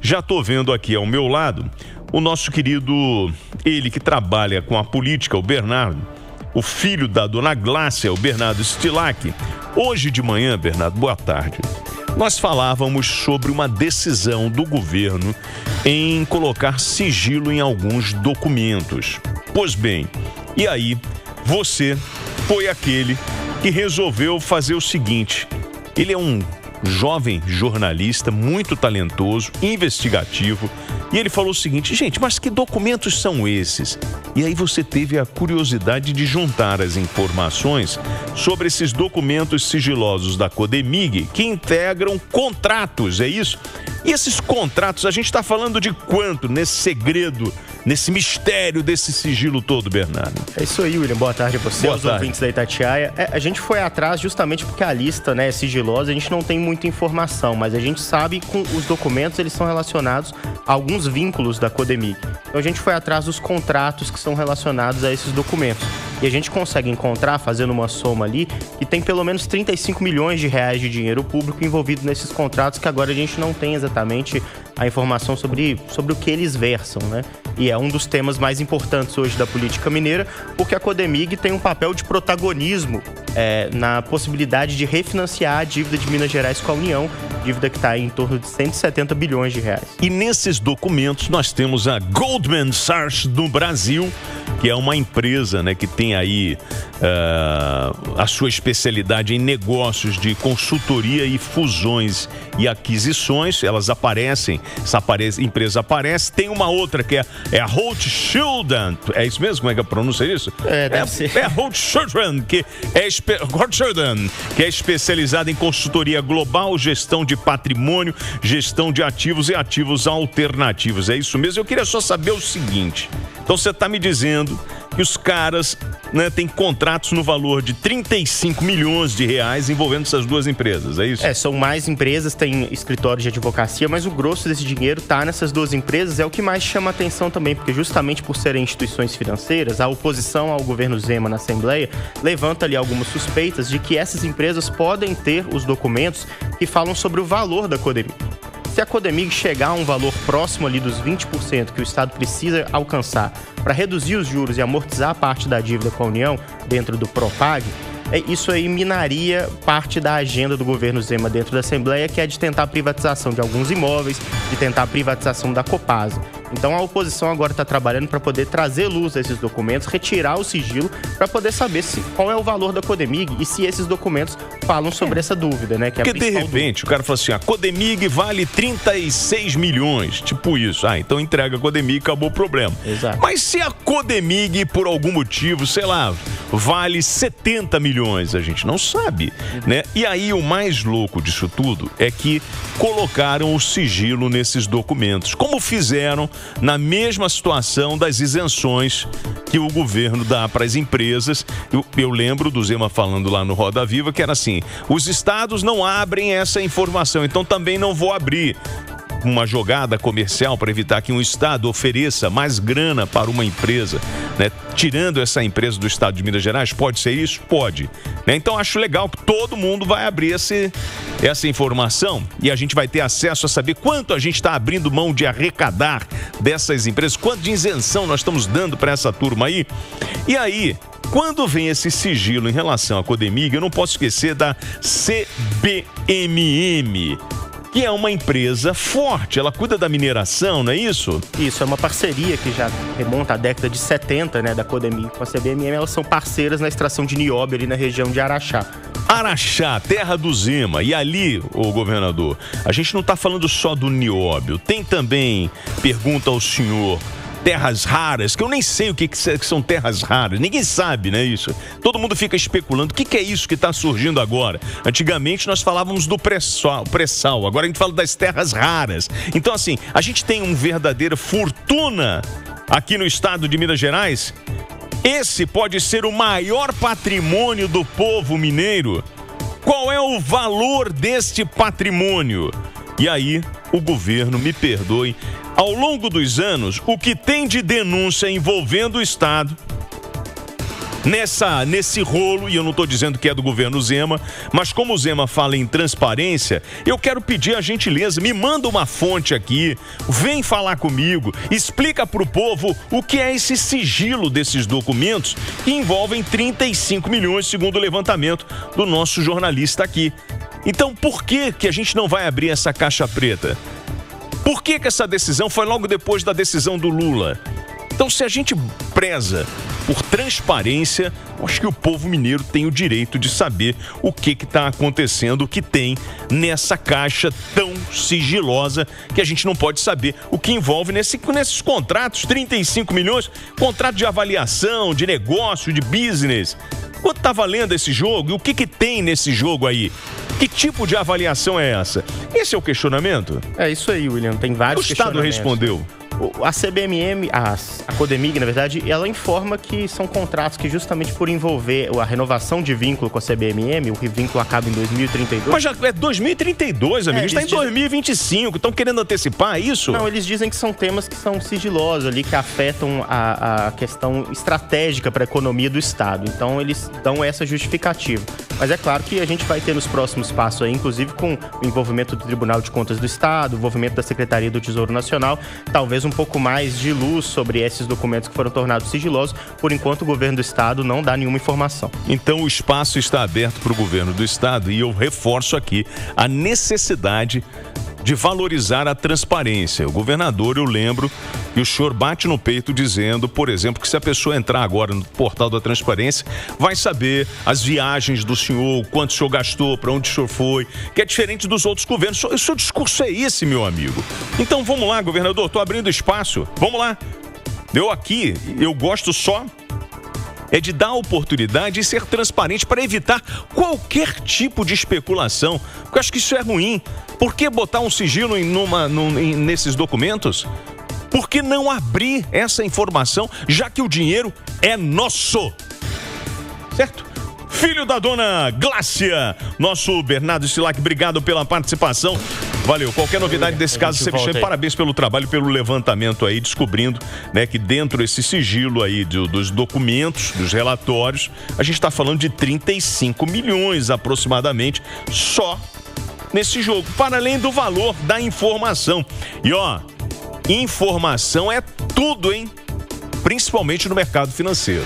Já estou vendo aqui ao meu lado o nosso querido, ele que trabalha com a política, o Bernardo, o filho da dona Glácia, o Bernardo Stilac. Hoje de manhã, Bernardo, boa tarde, nós falávamos sobre uma decisão do governo em colocar sigilo em alguns documentos. Pois bem, e aí você foi aquele que resolveu fazer o seguinte: ele é um jovem jornalista muito talentoso, investigativo, e ele falou o seguinte: gente, mas que documentos são esses? E aí você teve a curiosidade de juntar as informações sobre esses documentos sigilosos da Codemig que integram contratos, é isso? E esses contratos, a gente está falando de quanto nesse segredo, nesse mistério desse sigilo todo, Bernardo? É isso aí, William. Boa tarde a você, Boa aos tarde. ouvintes da Itatiaia. A gente foi atrás justamente porque a lista, né, é sigilosa, a gente não tem muita informação, mas a gente sabe que os documentos eles são relacionados a alguns vínculos da Codemig. Então a gente foi atrás dos contratos que são relacionados a esses documentos. E a gente consegue encontrar, fazendo uma soma ali, que tem pelo menos 35 milhões de reais de dinheiro público envolvido nesses contratos, que agora a gente não tem exatamente a informação sobre o que eles versam, né? E é um dos temas mais importantes hoje da política mineira, porque a Codemig tem um papel de protagonismo na possibilidade de refinanciar a dívida de Minas Gerais com a União, dívida que está em torno de 170 bilhões de reais. E nesses documentos nós temos a Goldman Sachs do Brasil, que é uma empresa, né, que tem aí a sua especialidade em negócios de consultoria e fusões e aquisições. Elas aparecem, essa empresa aparece. Tem uma outra que é a Rothschild, é isso mesmo? Como é que a pronúncia é isso? Deve ser. É a Rothschild, que é especializada em consultoria global, gestão de patrimônio, gestão de ativos e ativos alternativos. É isso mesmo? Eu queria só saber o seguinte: então você está me dizendo que os caras, né, têm contratos no valor de 35 milhões de reais envolvendo essas duas empresas, é isso? São mais empresas, tem escritórios de advocacia, mas o grosso desse dinheiro está nessas duas empresas. É o que mais chama atenção também, porque justamente por serem instituições financeiras, a oposição ao governo Zema na Assembleia levanta ali algumas suspeitas de que essas empresas podem ter os documentos que falam sobre o valor da Codemig. Se a Codemig chegar a um valor próximo ali dos 20% que o Estado precisa alcançar para reduzir os juros e amortizar a parte da dívida com a União dentro do Propag, isso aí minaria parte da agenda do governo Zema dentro da Assembleia, que é de tentar a privatização de alguns imóveis, de tentar a privatização da Copasa. Então a oposição agora está trabalhando para poder trazer luz a esses documentos, retirar o sigilo, para poder saber qual é o valor da Codemig e se esses documentos falam sobre essa dúvida, né? Que é a Porque de repente o cara fala assim: a Codemig vale 36 milhões, tipo isso. Então entrega a Codemig e acabou o problema. Exato. Mas se a Codemig, por algum motivo, sei lá, vale 70 milhões, a gente não sabe, né? E aí o mais louco disso tudo é que colocaram o sigilo nesses documentos, como fizeram na mesma situação das isenções que o governo dá para as empresas. Eu lembro do Zema falando lá no Roda Viva que era assim: os estados não abrem essa informação, então também não vou abrir. Uma jogada comercial para evitar que um estado ofereça mais grana para uma empresa, né? Tirando essa empresa do estado de Minas Gerais, pode ser isso? Pode, né? Então acho legal que todo mundo vai abrir essa informação e a gente vai ter acesso a saber quanto a gente está abrindo mão de arrecadar dessas empresas, quanto de isenção nós estamos dando para essa turma aí. E aí, quando vem esse sigilo em relação à Codemig, eu não posso esquecer da CBMM, que é uma empresa forte, ela cuida da mineração, não é isso? Isso, é uma parceria que já remonta à década de 70, né, da Codemig com a CBMM. Elas são parceiras na extração de nióbio ali na região de Araxá. Araxá, terra do Zema. E ali, ô governador, a gente não está falando só do nióbio, tem também, pergunta ao senhor, terras raras, que eu nem sei o que são terras raras. Ninguém sabe, né, isso? Todo mundo fica especulando. O que é isso que está surgindo agora? Antigamente nós falávamos do pré-sal, agora a gente fala das terras raras. Então, assim, a gente tem uma verdadeira fortuna aqui no estado de Minas Gerais. Esse pode ser o maior patrimônio do povo mineiro. Qual é o valor deste patrimônio? E aí, o governo, me perdoe, ao longo dos anos, o que tem de denúncia envolvendo o Estado nesse rolo, e eu não estou dizendo que é do governo Zema, mas como o Zema fala em transparência, eu quero pedir a gentileza, me manda uma fonte aqui, vem falar comigo, explica para o povo o que é esse sigilo desses documentos que envolvem 35 milhões, segundo o levantamento do nosso jornalista aqui. Então, por que a gente não vai abrir essa caixa preta? Por que essa decisão foi logo depois da decisão do Lula? Então, se a gente preza por transparência, acho que o povo mineiro tem o direito de saber o que está acontecendo, o que tem nessa caixa tão sigilosa que a gente não pode saber o que envolve nesses contratos, 35 milhões, contrato de avaliação, de negócio, de business. Quanto está valendo esse jogo e o que tem nesse jogo aí? Que tipo de avaliação é essa? Esse é o questionamento? É isso aí, William. Tem vários questionamentos. O Estado respondeu. A CBMM, a Codemig, na verdade, ela informa que são contratos que justamente por envolver a renovação de vínculo com a CBMM, o vínculo acaba em 2032. Mas já é 2032, amigo. Está em 2025. Estão querendo antecipar isso? Não, eles dizem que são temas que são sigilosos ali, que afetam a questão estratégica para a economia do Estado. Então, eles dão essa justificativa. Mas é claro que a gente vai ter nos próximos passos aí, inclusive com o envolvimento do Tribunal de Contas do Estado, o envolvimento da Secretaria do Tesouro Nacional, talvez um pouco mais de luz sobre esses documentos que foram tornados sigilosos. Por enquanto, o governo do Estado não dá nenhuma informação. Então, o espaço está aberto para o governo do Estado e eu reforço aqui a necessidade de valorizar a transparência. O governador, eu lembro que o senhor bate no peito dizendo, por exemplo, que se a pessoa entrar agora no portal da transparência, vai saber as viagens do senhor, quanto o senhor gastou, para onde o senhor foi, que é diferente dos outros governos. O seu discurso é esse, meu amigo. Então vamos lá, governador, estou abrindo espaço. Vamos lá. Eu gosto só de dar oportunidade e ser transparente para evitar qualquer tipo de especulação. Porque eu acho que isso é ruim. Por que botar um sigilo nesses documentos? Por que não abrir essa informação, já que o dinheiro é nosso? Certo? Filho da dona Glácia, nosso Bernardo Stilac, obrigado pela participação. Valeu. Qualquer novidade desse caso, você me chama. Parabéns pelo trabalho, pelo levantamento aí, descobrindo, né, que dentro desse sigilo aí dos documentos, dos relatórios, a gente está falando de 35 milhões aproximadamente só nesse jogo, para além do valor da informação. E informação é tudo, hein? Principalmente no mercado financeiro.